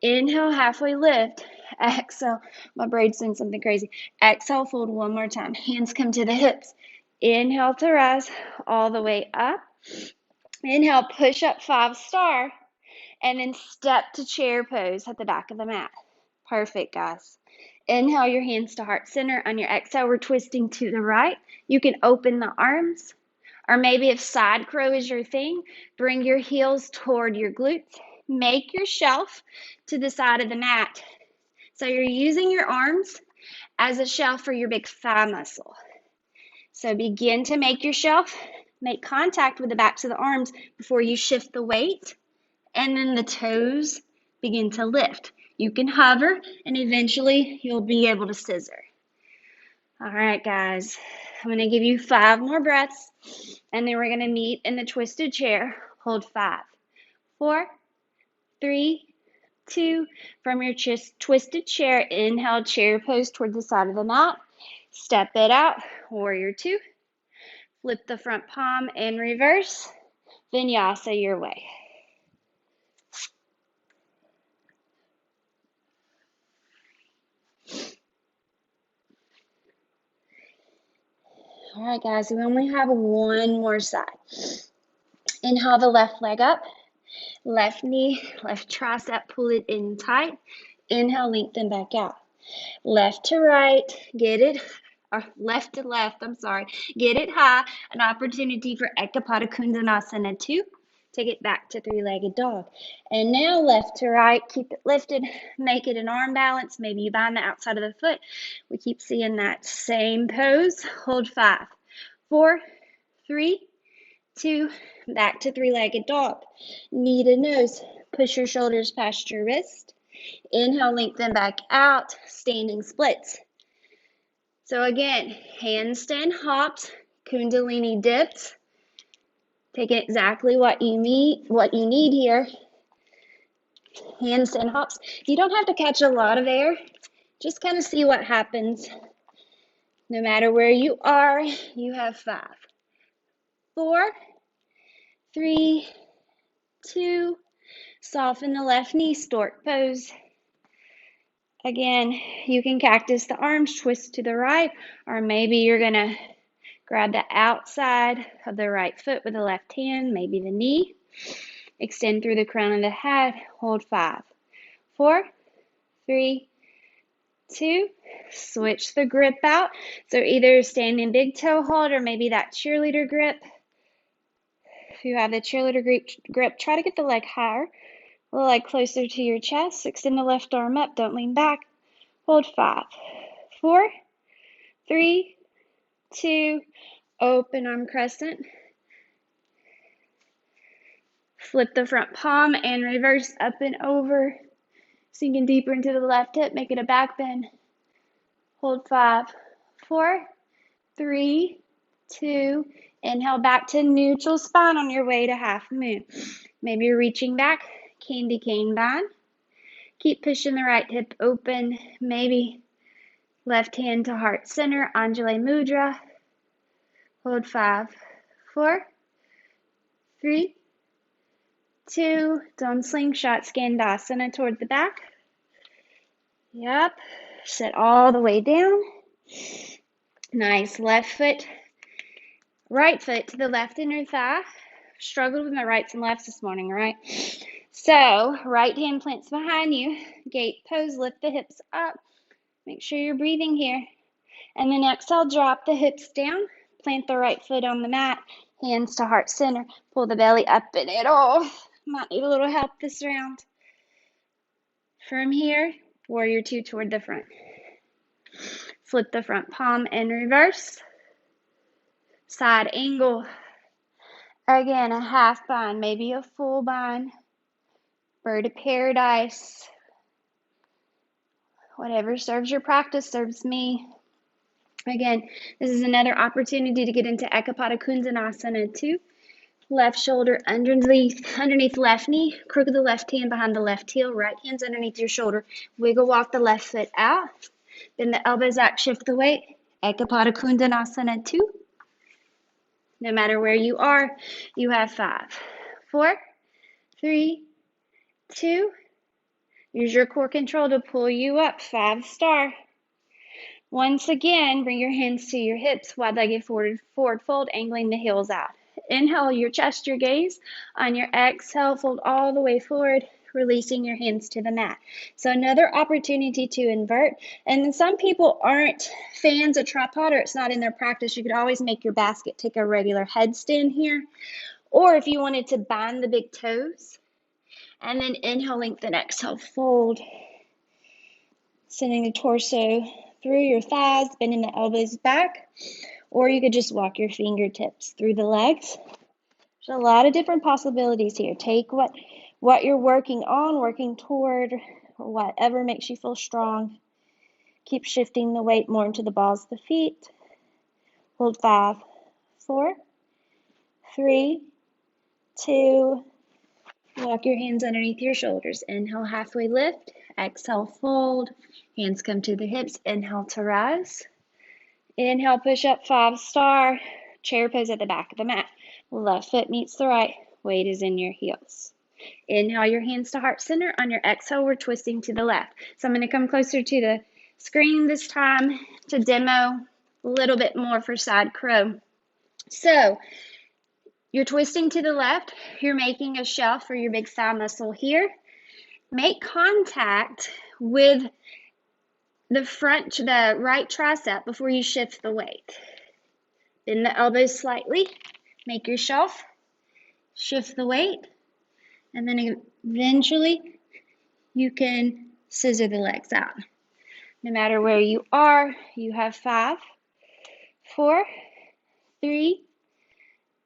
Inhale, halfway lift. Exhale. My braid's doing something crazy. Exhale, fold one more time. Hands come to the hips. Inhale to rise all the way up. Inhale, push up 5-star. And then step to chair pose at the back of the mat. Perfect, guys. Inhale your hands to heart center. On your exhale, we're twisting to the right. You can open the arms. Or maybe if side crow is your thing, bring your heels toward your glutes. make your shelf to the side of the mat. So you're using your arms as a shelf for your big thigh muscle. So begin to make your shelf, make contact with the backs of the arms before you shift the weight, and then the toes begin to lift. You can hover, and eventually you'll be able to scissor. All right, guys, I'm going to give you 5 more breaths, and then we're going to meet in the twisted chair. Hold 5, 4, 3, 2. From your twisted chair, inhale, chair pose toward the side of the mat. Step it out, warrior 2. Flip the front palm and reverse. Vinyasa your way. All right, guys, we only have one more side. Inhale the left leg up. Left knee, left tricep, pull it in tight. Inhale, lengthen back out. Left to right, get it, or left to left, get it high. An opportunity for Ekapada Kundanasana 2. Take it back to 3-legged dog. And now left to right, keep it lifted, make it an arm balance. Maybe you bind the outside of the foot. We keep seeing that same pose. Hold 5, 4, 3, 2, back to 3-legged dog. Knee to nose, push your shoulders past your wrist. Inhale, lengthen back out, standing splits. So again, handstand hops, Kundalini dips. Take exactly what you need here. Handstand hops. You don't have to catch a lot of air. Just kind of see what happens. No matter where you are, you have 5, 4, 3, 2. Soften the left knee, stork pose. Again, you can cactus the arms, twist to the right, or maybe you're going to grab the outside of the right foot with the left hand, maybe the knee. Extend through the crown of the head. Hold 5, 4, 3, 2. Switch the grip out. So either standing big toe hold or maybe that cheerleader grip. If you have the cheerleader grip, try to get the leg higher. The leg closer to your chest. Extend the left arm up. Don't lean back. Hold 5, 4, 3, 2. Open arm crescent. Flip the front palm and reverse up and over. Sinking deeper into the left hip. Make it a back bend. Hold 5, 4, 3, 2. Inhale back to neutral spine on your way to half moon. Maybe you're reaching back. Candy cane bind. Keep pushing the right hip open. Maybe left hand to heart center. Anjali Mudra. Hold 5, 4, 3, 2. Don't slingshot Skandasana toward the back. Yep. Sit all the way down. Nice. Left foot, right foot to the left inner thigh. Struggled with my rights and lefts this morning, right? So, right hand plants behind you. Gate pose, lift the hips up. Make sure you're breathing here. And then exhale, drop the hips down. Plant the right foot on the mat. Hands to heart center. Pull the belly up and it off. Might need a little help this round. From here, warrior 2 toward the front. Flip the front palm and reverse. Side angle. Again, a half bind, maybe a full bind. Bird of paradise. Whatever serves your practice serves me. Again, this is another opportunity to get into Ekapada Kundanasana 2. Left shoulder underneath left knee. Crook of the left hand behind the left heel. Right hand's underneath your shoulder. Wiggle walk the left foot out. Bend the elbows out, shift the weight. Ekapada Kundanasana 2. No matter where you are, you have 5, 4, 3, 2. Use your core control to pull you up. 5-star. Once again, bring your hands to your hips, wide-legged forward fold, angling the heels out. Inhale your chest, your gaze. On your exhale, fold all the way forward, releasing your hands to the mat. So another opportunity to invert. And some people aren't fans of tripod or it's not in their practice. You could always make your basket take a regular headstand here. Or if you wanted to bind the big toes, And then inhale, lengthen, exhale, fold. Sending the torso through your thighs, bending the elbows back. Or you could just walk your fingertips through the legs. There's a lot of different possibilities here. Take what you're working on, working toward, or whatever makes you feel strong. Keep shifting the weight more into the balls of the feet. Hold 5, 4, 3, 2. Walk your hands underneath your shoulders. Inhale, halfway lift. Exhale, fold. Hands come to the hips. Inhale to rise. Inhale, push up 5-star. Chair pose at the back of the mat. Left foot meets the right. Weight is in your heels. Inhale your hands to heart center. On your exhale, we're twisting to the left. So I'm going to come closer to the screen this time to demo a little bit more for side crow. So you're twisting to the left. You're making a shelf for your big thigh muscle here. Make contact with the right tricep before you shift the weight. Bend the elbows slightly. Make your shelf. Shift the weight. And then eventually you can scissor the legs out. No matter where you are, you have 5, 4, 3,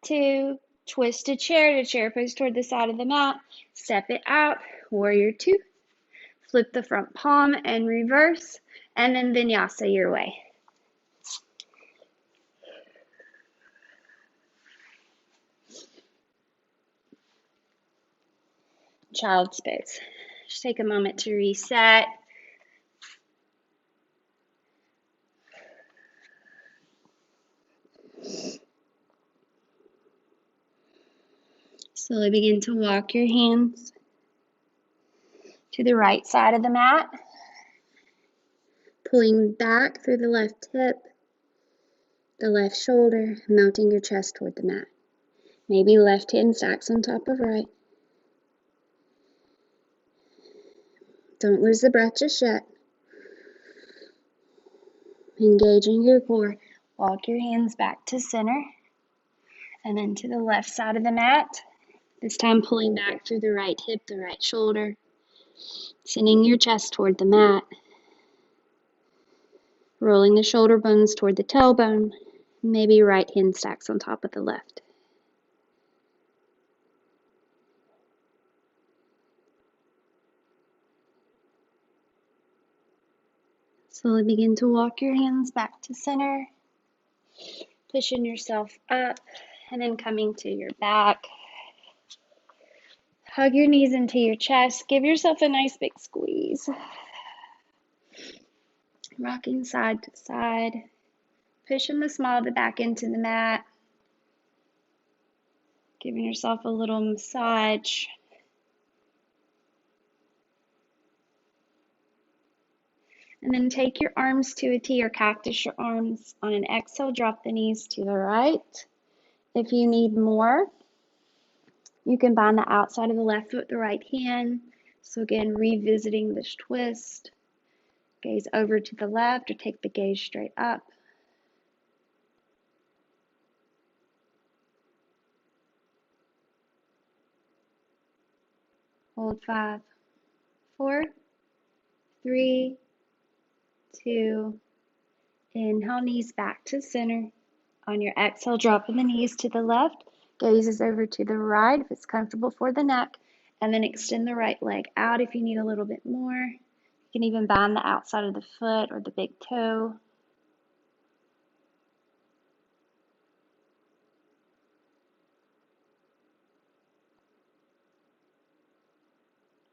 2, twist to chair pose toward the side of the mat. Step it out, warrior 2. Flip the front palm and reverse, and then vinyasa your way. Child's pose. Just take a moment to reset. Slowly begin to walk your hands to the right side of the mat, pulling back through the left hip, the left shoulder, mounting your chest toward the mat. Maybe left hand stacks on top of right. Don't lose the breath just yet. Engaging your core. Walk your hands back to center and then to the left side of the mat. This time pulling back through the right hip, the right shoulder. Sending your chest toward the mat. Rolling the shoulder bones toward the tailbone. Maybe right hand stacks on top of the left. Slowly begin to walk your hands back to center, pushing yourself up, and then coming to your back. Hug your knees into your chest. Give yourself a nice big squeeze. Rocking side to side, pushing the small of the back into the mat. Giving yourself a little massage. And then take your arms to a T or cactus your arms. On an exhale, drop the knees to the right. If you need more, you can bind the outside of the left foot with the right hand. So again, revisiting this twist. Gaze over to the left or take the gaze straight up. Hold 5, 4, 3, 2. Inhale, knees back to center. On your exhale, dropping the knees to the left. Gazes over to the right if it's comfortable for the neck. And then extend the right leg out if you need a little bit more. You can even bind the outside of the foot or the big toe.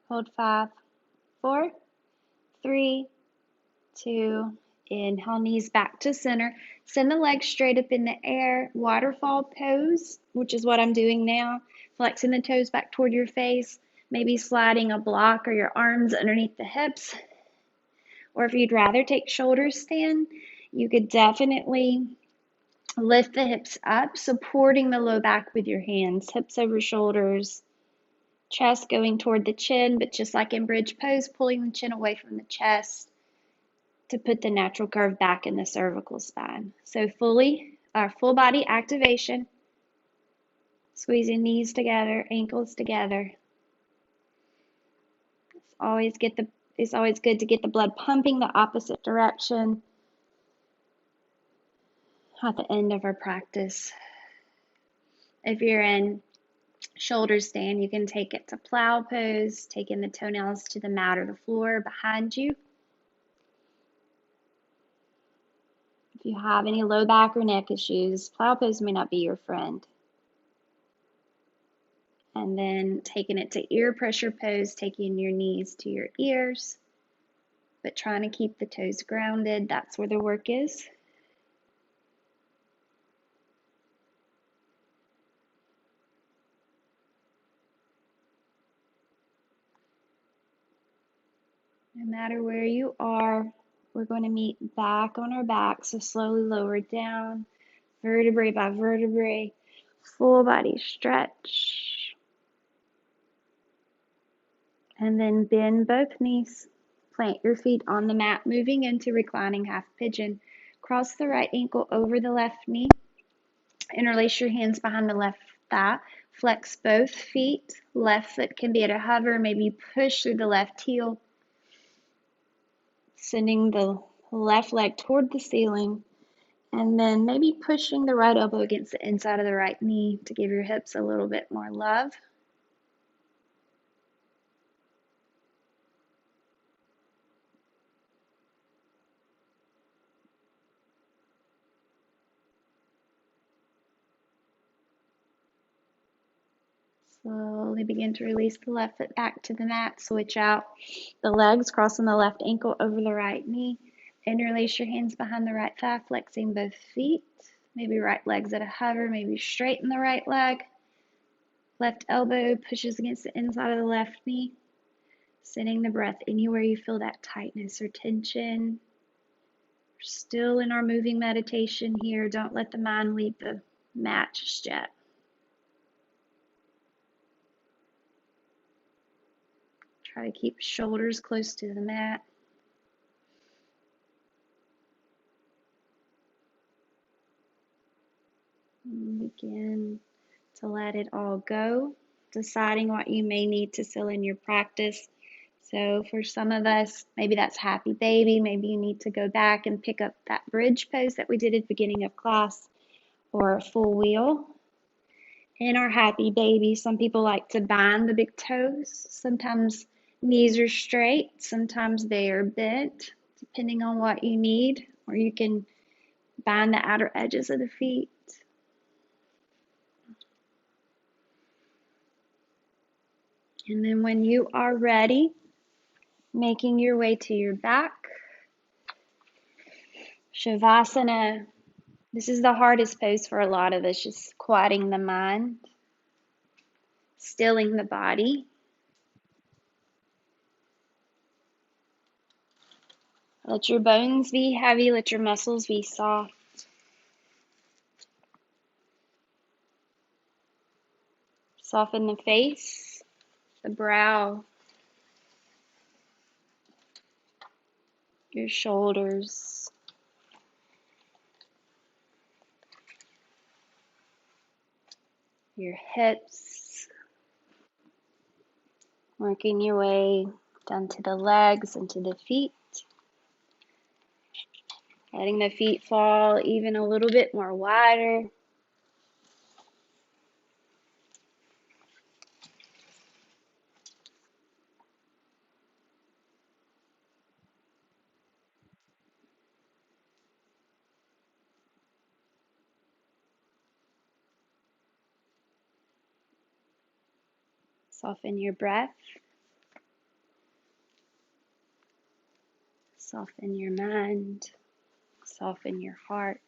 Hold 5, 4, 3, 2. Inhale, knees back to center. Send the legs straight up in the air. Waterfall pose, which is what I'm doing now. Flexing the toes back toward your face. Maybe sliding a block or your arms underneath the hips. Or if you'd rather take shoulder stand, you could definitely lift the hips up, supporting the low back with your hands. Hips over shoulders. Chest going toward the chin, but just like in bridge pose, pulling the chin away from the chest to put the natural curve back in the cervical spine. So full body activation, squeezing knees together, ankles together. It's always good to get the blood pumping the opposite direction at the end of our practice. If you're in shoulder stand, you can take it to plow pose, taking the toenails to the mat or the floor behind you. If you have any low back or neck issues, plow pose may not be your friend. And then taking it to ear pressure pose, taking your knees to your ears, but trying to keep the toes grounded. That's where the work is. No matter where you are, we're going to meet back on our back, so slowly lower down, vertebrae by vertebrae, full body stretch. And then bend both knees. Plant your feet on the mat, moving into reclining half pigeon. Cross the right ankle over the left knee. Interlace your hands behind the left thigh. Flex both feet. Left foot can be at a hover. Maybe push through the left heel, sending the left leg toward the ceiling. And then maybe pushing the right elbow against the inside of the right knee to give your hips a little bit more love. Slowly begin to release the left foot back to the mat. Switch out the legs, crossing the left ankle over the right knee. Interlace your hands behind the right thigh, flexing both feet. Maybe right leg's at a hover, maybe straighten the right leg. Left elbow pushes against the inside of the left knee. Sending the breath anywhere you feel that tightness or tension. We're still in our moving meditation here. Don't let the mind leave the mat just yet. Try to keep shoulders close to the mat. And begin to let it all go, deciding what you may need to fill in your practice. So for some of us, maybe that's happy baby. Maybe you need to go back and pick up that bridge pose that we did at the beginning of class, or a full wheel. In our happy baby, some people like to bind the big toes. Sometimes knees are straight, sometimes they are bent, depending on what you need. Or you can bind the outer edges of the feet. And then when you are ready, making your way to your back, Shavasana. This is the hardest pose for a lot of us, just quieting the mind, stilling the body. Let your bones be heavy, let your muscles be soft. Soften the face, the brow, your shoulders. Your hips. Working your way down to the legs and to the feet. Letting the feet fall even a little bit more wider. Soften your breath. Soften your mind. Soften your heart.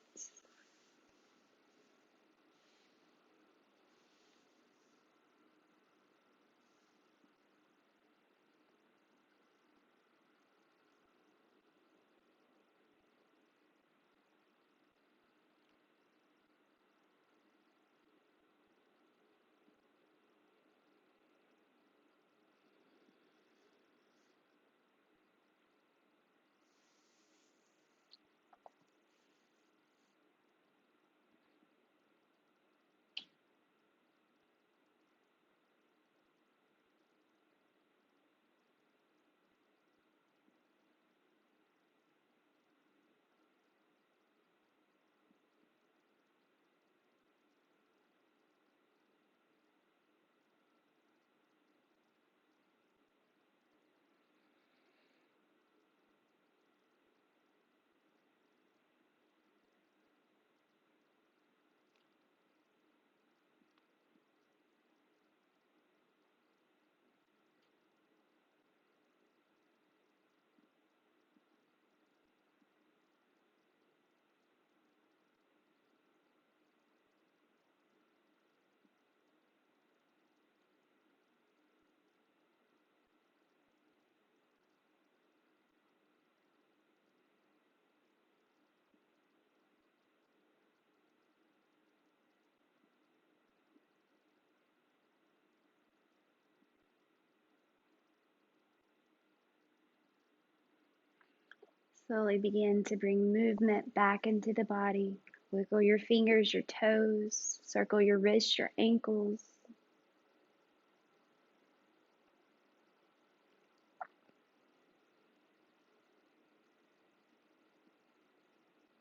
Slowly begin to bring movement back into the body. Wiggle your fingers, your toes, circle your wrists, your ankles.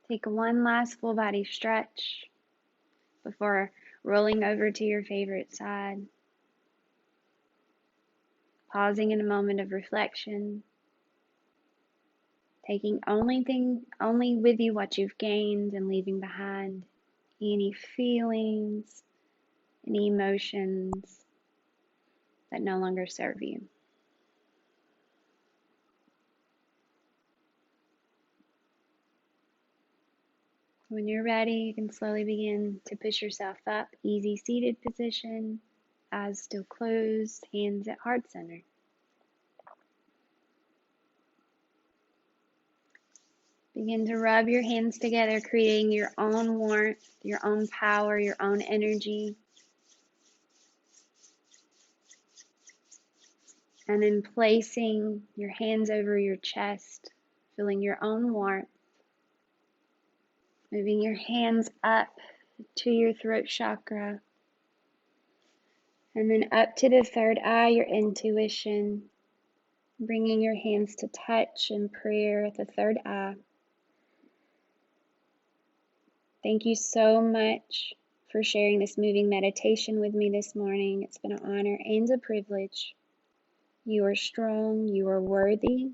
Take one last full body stretch before rolling over to your favorite side. Pausing in a moment of reflection. Taking only with you what you've gained and leaving behind any feelings, any emotions that no longer serve you. When you're ready, you can slowly begin to push yourself up, easy seated position, eyes still closed, hands at heart center. Begin to rub your hands together, creating your own warmth, your own power, your own energy. And then placing your hands over your chest, feeling your own warmth. Moving your hands up to your throat chakra. And then up to the third eye, your intuition. Bringing your hands to touch and prayer at the third eye. Thank you so much for sharing this moving meditation with me this morning. It's been an honor and a privilege. You are strong, you are worthy,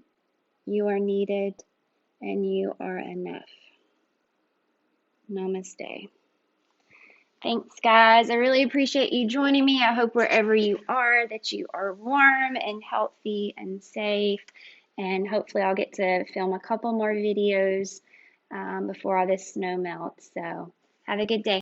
you are needed, and you are enough. Namaste. Thanks, guys. I really appreciate you joining me. I hope wherever you are that you are warm and healthy and safe. And hopefully I'll get to film a couple more videos before all this snow melts. So have a good day.